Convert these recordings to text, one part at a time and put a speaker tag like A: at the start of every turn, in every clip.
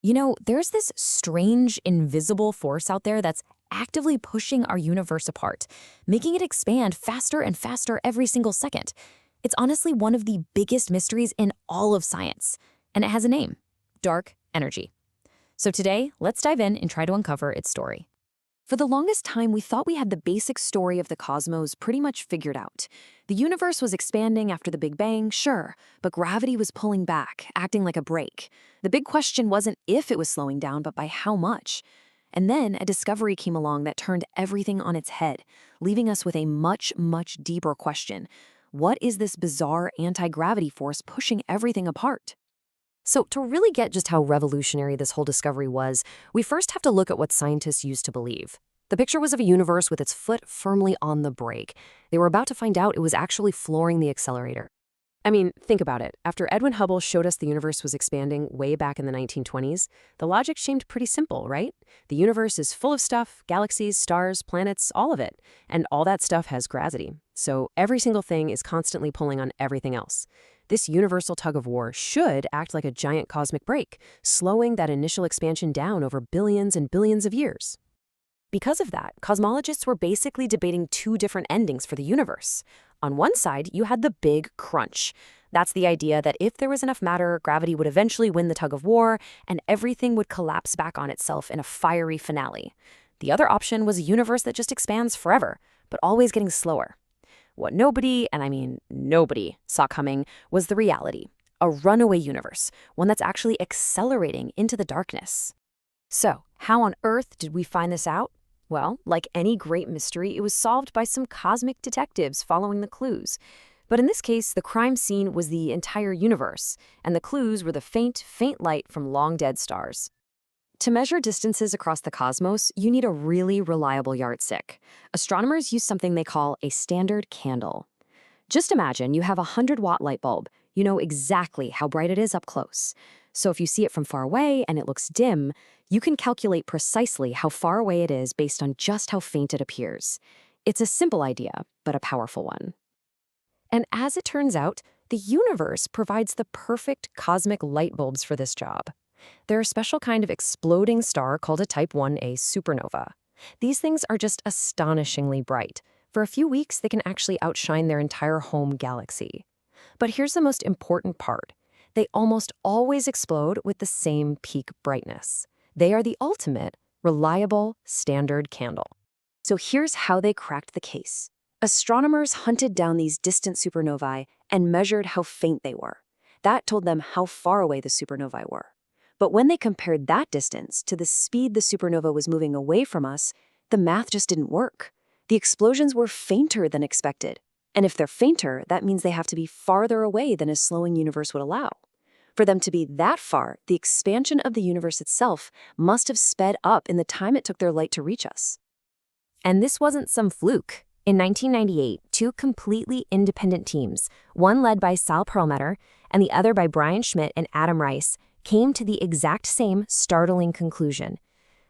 A: There's this strange, invisible force out there that's actively pushing our universe apart, making it expand faster and faster every single second. It's honestly one of the biggest mysteries in all of science, and it has a name: dark energy. So today, let's dive in and try to uncover its story. For the longest time, we thought we had the basic story of the cosmos pretty much figured out. The universe was expanding after the Big Bang, sure, but gravity was pulling back, acting like a brake. The big question wasn't if it was slowing down, but by how much. And then a discovery came along that turned everything on its head, leaving us with a much, much deeper question. What is this bizarre anti-gravity force pushing everything apart? So to really get just how revolutionary this whole discovery was, we first have to look at what scientists used to believe. The picture was of a universe with its foot firmly on the brake. They were about to find out it was actually flooring the accelerator. I mean, think about it. After Edwin Hubble showed us the universe was expanding way back in the 1920s, the logic seemed pretty simple, right? The universe is full of stuff: galaxies, stars, planets, all of it. And all that stuff has gravity. So every single thing is constantly pulling on everything else. This universal tug-of-war should act like a giant cosmic brake, slowing that initial expansion down over billions and billions of years. Because of that, cosmologists were basically debating two different endings for the universe. On one side, you had the big crunch. That's the idea that if there was enough matter, gravity would eventually win the tug-of-war, and everything would collapse back on itself in a fiery finale. The other option was a universe that just expands forever, but always getting slower. What nobody, and I mean nobody, saw coming was the reality: a runaway universe, one that's actually accelerating into the darkness. So, how on earth did we find this out? Well, like any great mystery, it was solved by some cosmic detectives following the clues. But in this case, the crime scene was the entire universe, and the clues were the faint, faint light from long-dead stars. To measure distances across the cosmos, you need a really reliable yardstick. Astronomers use something they call a standard candle. Just imagine you have a 100-watt light bulb. You know exactly how bright it is up close. So if you see it from far away and it looks dim, you can calculate precisely how far away it is based on just how faint it appears. It's a simple idea, but a powerful one. And as it turns out, the universe provides the perfect cosmic light bulbs for this job. They're a special kind of exploding star called a Type 1a supernova. These things are just astonishingly bright. For a few weeks, they can actually outshine their entire home galaxy. But here's the most important part. They almost always explode with the same peak brightness. They are the ultimate, reliable, standard candle. So here's how they cracked the case. Astronomers hunted down these distant supernovae and measured how faint they were. That told them how far away the supernovae were. But when they compared that distance to the speed the supernova was moving away from us, the math just didn't work. The explosions were fainter than expected. And if they're fainter, that means they have to be farther away than a slowing universe would allow. For them to be that far, the expansion of the universe itself must have sped up in the time it took their light to reach us. And this wasn't some fluke. In 1998, two completely independent teams, one led by Sal Perlmutter and the other by Brian Schmidt and Adam Rice, came to the exact same startling conclusion.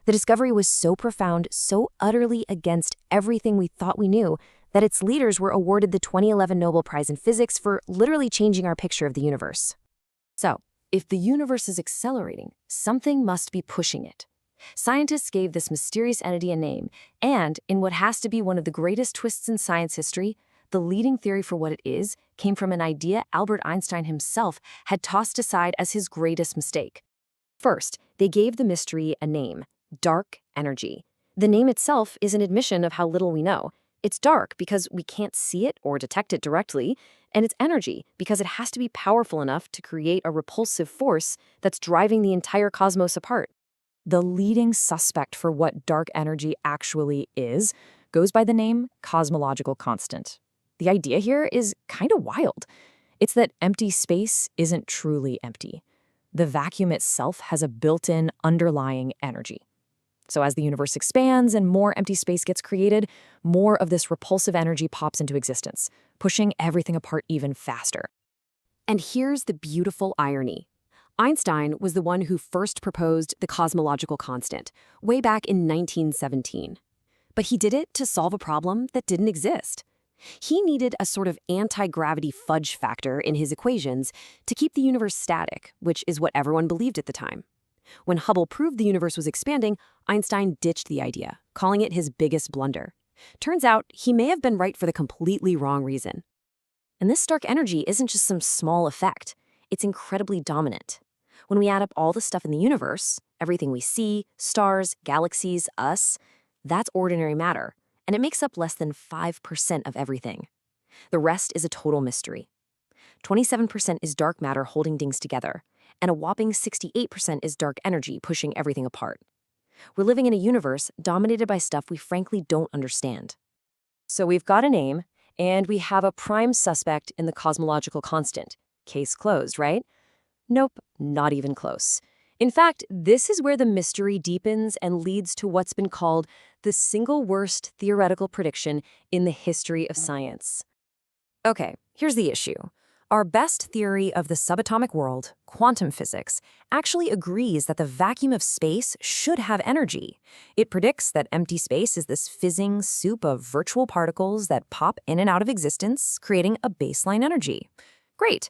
A: The discovery was so profound, so utterly against everything we thought we knew, that its leaders were awarded the 2011 Nobel Prize in Physics for literally changing our picture of the universe. So, if the universe is accelerating, something must be pushing it. Scientists gave this mysterious entity a name, and in what has to be one of the greatest twists in science history, the leading theory for what it is came from an idea Albert Einstein himself had tossed aside as his greatest mistake. First, they gave the mystery a name: dark energy. The name itself is an admission of how little we know. It's dark because we can't see it or detect it directly, and it's energy because it has to be powerful enough to create a repulsive force that's driving the entire cosmos apart. The leading suspect for what dark energy actually is goes by the name cosmological constant. The idea here is kind of wild. It's that empty space isn't truly empty. The vacuum itself has a built-in underlying energy. So as the universe expands and more empty space gets created, more of this repulsive energy pops into existence, pushing everything apart even faster. And here's the beautiful irony. Einstein was the one who first proposed the cosmological constant, way back in 1917. But he did it to solve a problem that didn't exist. He needed a sort of anti-gravity fudge factor in his equations to keep the universe static, which is what everyone believed at the time.
B: When Hubble proved the universe was expanding, Einstein ditched the idea, calling it his biggest blunder. Turns out, he may have been right for the completely wrong reason. And this dark energy isn't just some small effect. It's incredibly dominant. When we add up all the stuff in the universe, everything we see, stars, galaxies, us, that's ordinary matter, and it makes up less than 5% of everything. The rest is a total mystery. 27% is dark matter holding things together, and a whopping 68% is dark energy pushing everything apart. We're living in a universe dominated by stuff we frankly don't understand. So we've got a name, and we have a prime suspect in the cosmological constant. Case closed, right? Nope, not even close. In fact, this is where the mystery deepens and leads to what's been called the single worst theoretical prediction in the history of science. Okay, here's the issue. Our best theory of the subatomic world, quantum physics, actually agrees that the vacuum of space should have energy. It predicts that empty space is this fizzing soup of virtual particles that pop in and out of existence, creating a baseline energy. Great.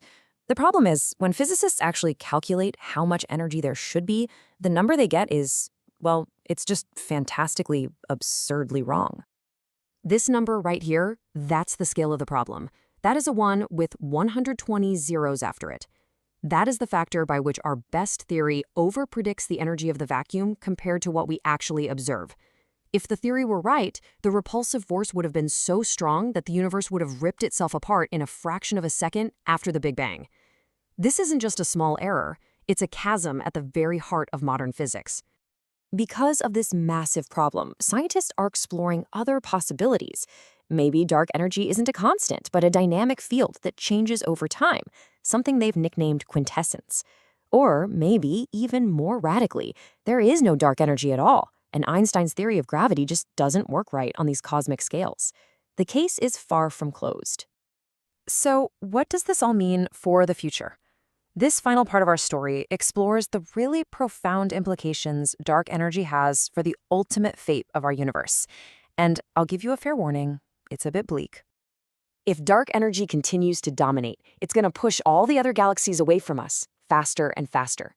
B: The problem is, when physicists actually calculate how much energy there should be, the number they get is, well, it's just fantastically, absurdly wrong. This number right here, that's the scale of the problem. That is a 1 with 120 zeros after it. That is the factor by which our best theory overpredicts the energy of the vacuum compared to what we actually observe. If the theory were right, the repulsive force would have been so strong that the universe would have ripped itself apart in a fraction of a second after the Big Bang. This isn't just a small error, it's a chasm at the very heart of modern physics. Because of this massive problem, scientists are exploring other possibilities. Maybe dark energy isn't a constant, but a dynamic field that changes over time, something they've nicknamed quintessence. Or maybe, even more radically, there is no dark energy at all, and Einstein's theory of gravity just doesn't work right on these cosmic scales. The case is far from closed. So, what does this all mean for the future? This final part of our story explores the really profound implications dark energy has for the ultimate fate of our universe. And I'll give you a fair warning, it's a bit bleak. If dark energy continues to dominate, it's going to push all the other galaxies away from us, faster and faster.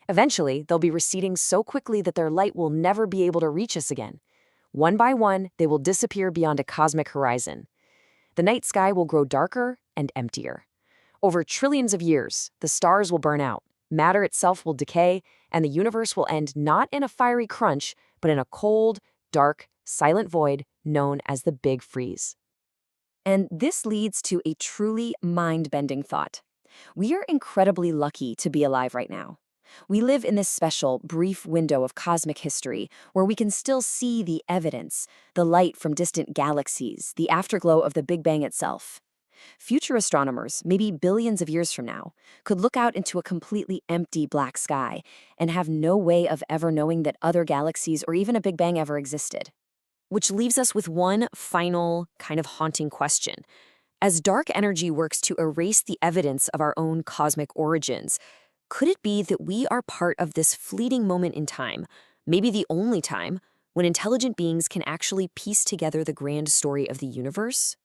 B: Eventually, they'll be receding so quickly that their light will never be able to reach us again. One by one, they will disappear beyond a cosmic horizon. The night sky will grow darker and emptier. Over trillions of years, the stars will burn out, matter itself will decay, and the universe will end not in a fiery crunch, but in a cold, dark, silent void known as the Big Freeze. And this leads to a truly mind-bending thought. We are incredibly lucky to be alive right now. We live in this special, brief window of cosmic history where we can still see the evidence, the light from distant galaxies, the afterglow of the Big Bang itself. Future astronomers, maybe billions of years from now, could look out into a completely empty black sky and have no way of ever knowing that other galaxies or even a Big Bang ever existed. Which leaves us with one final, kind of haunting question. As dark energy works to erase the evidence of our own cosmic origins, could it be that we are part of this fleeting moment in time, maybe the only time, when intelligent beings can actually piece together the grand story of the universe?